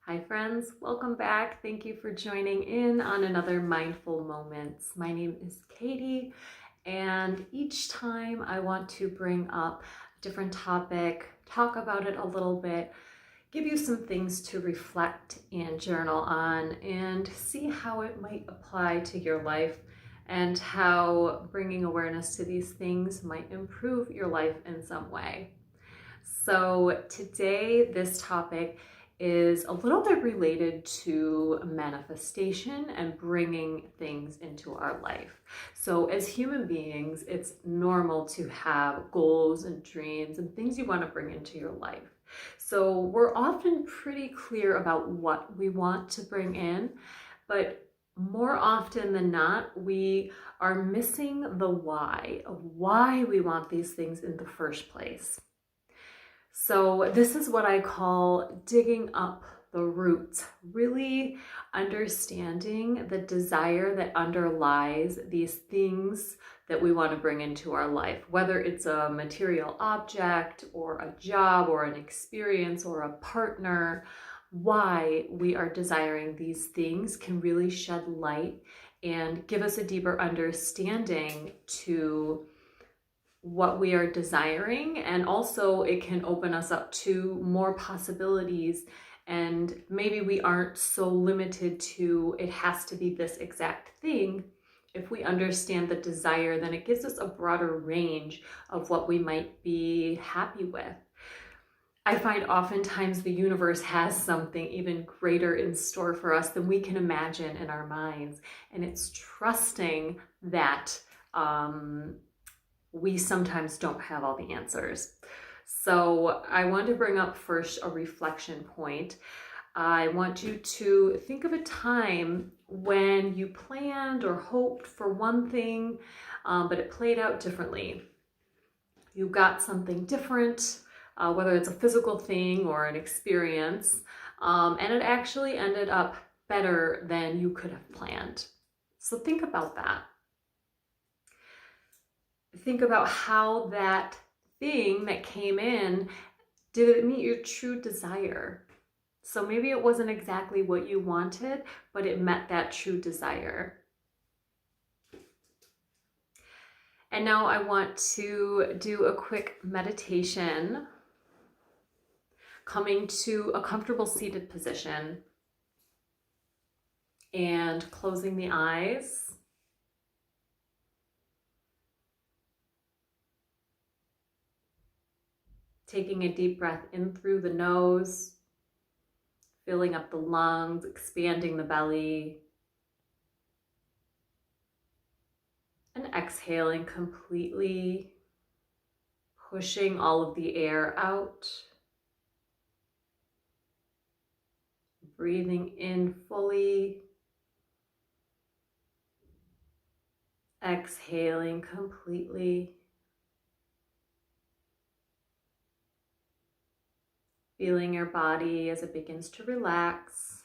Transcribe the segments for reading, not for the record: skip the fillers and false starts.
Hi friends, welcome back. Thank you for joining in on another Mindful Moments. My name is Katie, and each time I want to bring up a different topic, talk about it a little bit, give you some things to reflect and journal on, and see how it might apply to your life and how bringing awareness to these things might improve your life in some way. So today, this topic is a little bit related to manifestation and bringing things into our life. So as human beings, it's normal to have goals and dreams and things you want to bring into your life. So we're often pretty clear about what we want to bring in, but more often than not, we are missing the why of why we want these things in the first place. So this is what I call digging up the roots, really understanding the desire that underlies these things that we want to bring into our life, whether it's a material object or a job or an experience or a partner. Why we are desiring these things can really shed light and give us a deeper understanding to what we are desiring, and also it can open us up to more possibilities, and maybe we aren't so limited to it has to be this exact thing. If we understand the desire, then it gives us a broader range of what we might be happy with. I find oftentimes the universe has something even greater in store for us than we can imagine in our minds, and it's trusting that we sometimes don't have all the answers. So I want to bring up first a reflection point. I want you to think of a time when you planned or hoped for one thing, but it played out differently. You got something different, whether it's a physical thing or an experience, and it actually ended up better than you could have planned. So think about that. Think about how that thing that came in, did it meet your true desire? So maybe it wasn't exactly what you wanted, but it met that true desire. And now I want to do a quick meditation, coming to a comfortable seated position and closing the eyes. Taking a deep breath in through the nose, filling up the lungs, expanding the belly, and exhaling completely, pushing all of the air out. Breathing in fully, exhaling completely. Feeling your body as it begins to relax.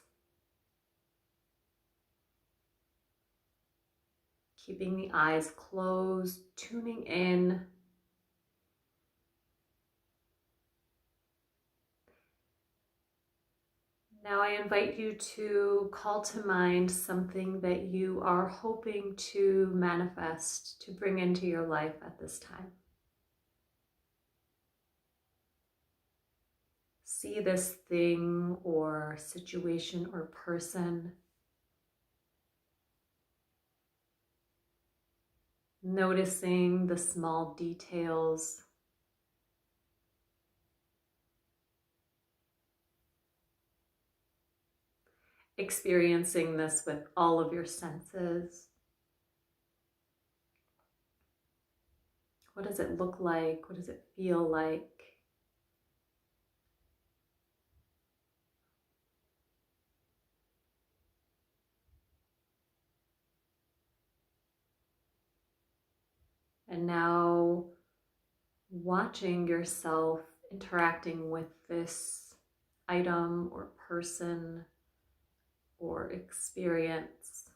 Keeping the eyes closed, tuning in. Now I invite you to call to mind something that you are hoping to manifest, to bring into your life at this time. See this thing or situation or person. Noticing the small details. Experiencing this with all of your senses. What does it look like? What does it feel like? And now watching yourself interacting with this item or person or experience.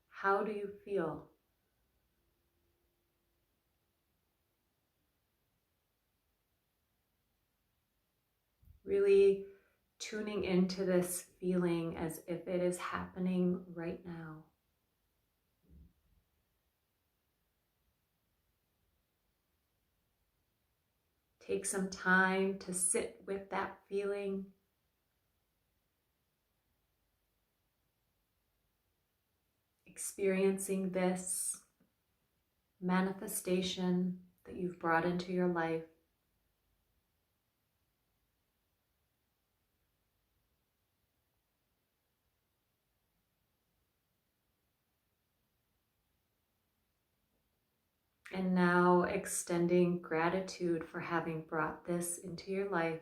How do you feel? Really tuning into this feeling as if it is happening right now. Take some time to sit with that feeling. Experiencing this manifestation that you've brought into your life. And now extending gratitude for having brought this into your life.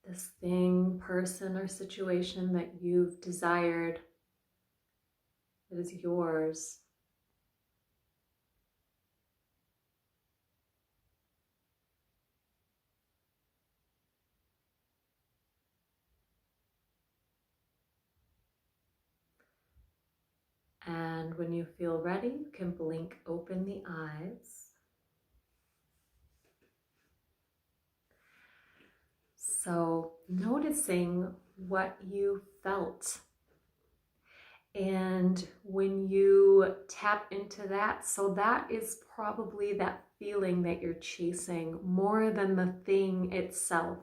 This thing, person, or situation that you've desired that is yours. And when you feel ready, you can blink open the eyes. So noticing what you felt. And when you tap into that, so that is probably that feeling that you're chasing more than the thing itself.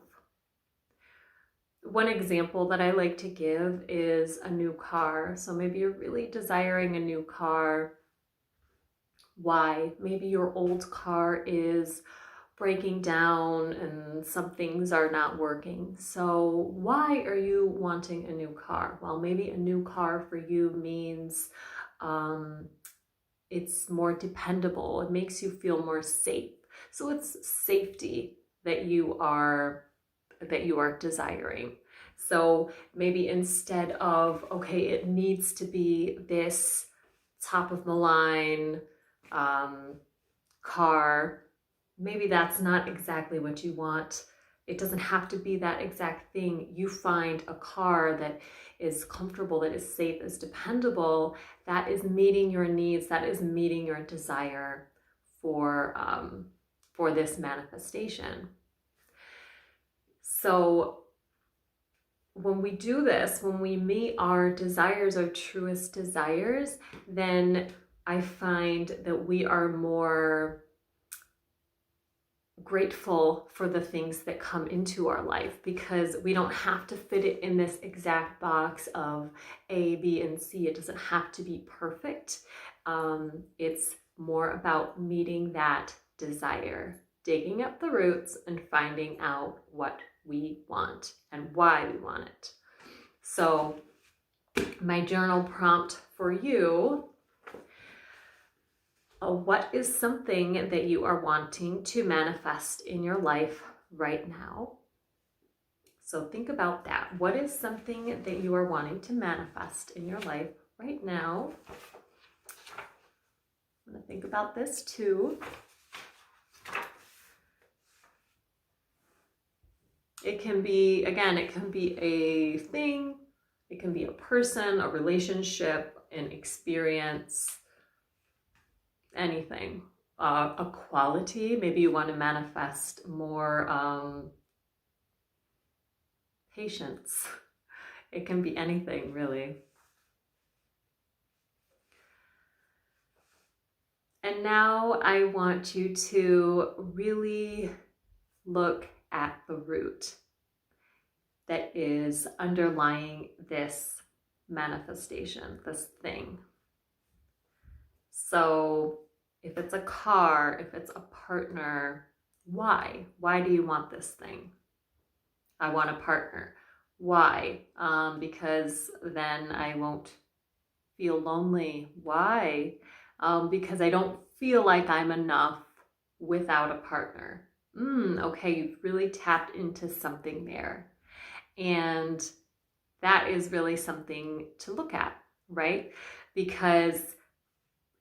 One example that I like to give is a new car. So maybe you're really desiring a new car. Why? Maybe your old car is breaking down and some things are not working. So why are you wanting a new car? Well, maybe a new car for you means it's more dependable. It makes you feel more safe. So it's safety that you are desiring. So maybe instead of, okay, it needs to be this top of the line car, maybe that's not exactly what you want. It doesn't have to be that exact thing. You find a car that is comfortable, that is safe, is dependable, that is meeting your needs, that is meeting your desire for this manifestation. So when we do this, when we meet our desires, our truest desires, then I find that we are more grateful for the things that come into our life, because we don't have to fit it in this exact box of A, B, and C. It doesn't have to be perfect. It's more about meeting that desire, digging up the roots and finding out what we want and why we want it. So my journal prompt for you: what is something that you are wanting to manifest in your life right now? So think about that. What is something that you are wanting to manifest in your life right now? I'm going to think about this too. It can be, again, it can be a thing, it can be a person, a relationship, an experience, anything. A quality, maybe you want to manifest more patience. It can be anything, really. And now I want you to really look at the root that is underlying this manifestation, this thing. So if it's a car, if it's a partner, why? Why do you want this thing? I want a partner. Why? Because then I won't feel lonely. Why? Because I don't feel like I'm enough without a partner. Okay, you've really tapped into something there. And that is really something to look at, right? Because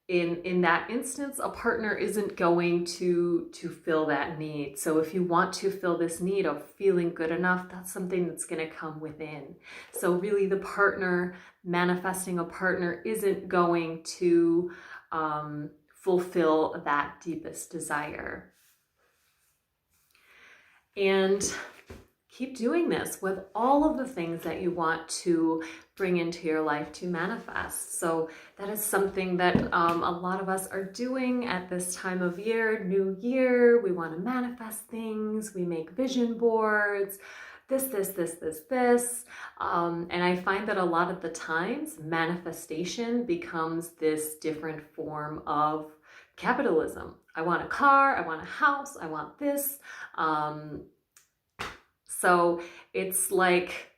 in that instance, a partner isn't going to fill that need. So if you want to fill this need of feeling good enough, that's something that's going to come within. So really the partner, manifesting a partner, isn't going to fulfill that deepest desire. And keep doing this with all of the things that you want to bring into your life to manifest. So that is something that a lot of us are doing at this time of year, new year. We want to manifest things. We make vision boards, this. And I find that a lot of the times manifestation becomes this different form of capitalism. I want a car, I want a house, I want this. So it's like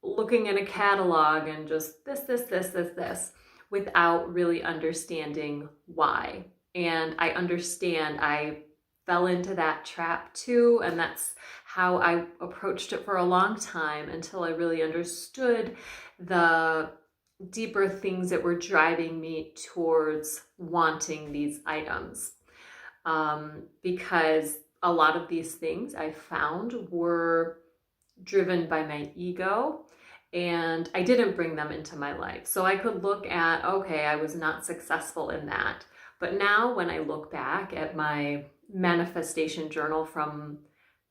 looking at a catalog and just this, without really understanding why. And I understand I fell into that trap too, and that's how I approached it for a long time until I really understood the deeper things that were driving me towards wanting these items. Because a lot of these things I found were driven by my ego, and I didn't bring them into my life. So I could look at, okay, I was not successful in that. But now when I look back at my manifestation journal from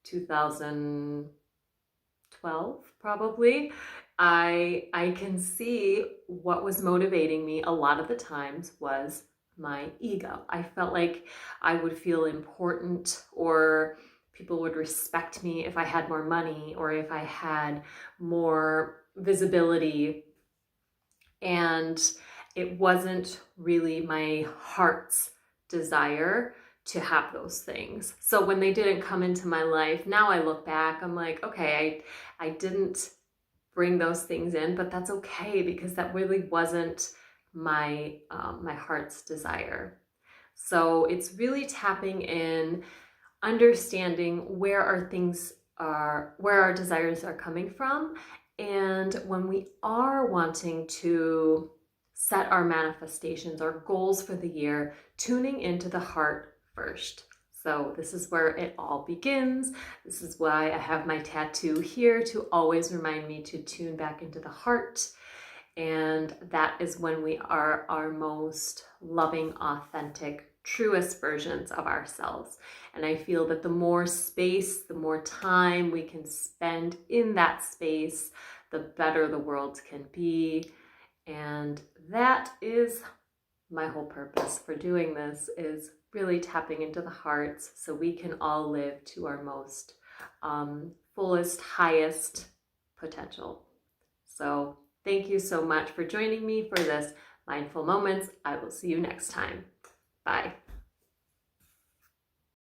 2012, probably, I can see what was motivating me a lot of the times was my ego. I felt like I would feel important, or people would respect me if I had more money or if I had more visibility. And it wasn't really my heart's desire to have those things. So when they didn't come into my life, now I look back, I'm like, okay, I didn't bring those things in, but that's okay, because that really wasn't my my heart's desire. So it's really tapping in, understanding where our desires are coming from. And when we are wanting to set our manifestations, our goals for the year, tuning into the heart first. So this is where it all begins. This is why I have my tattoo here, to always remind me to tune back into the heart. And that is when we are our most loving, authentic, truest versions of ourselves. And I feel that the more space, the more time we can spend in that space, the better the world can be. And that is my whole purpose for doing this, is really tapping into the hearts so we can all live to our most fullest, highest potential. So thank you so much for joining me for this Mindful Moments. I will see you next time. Bye.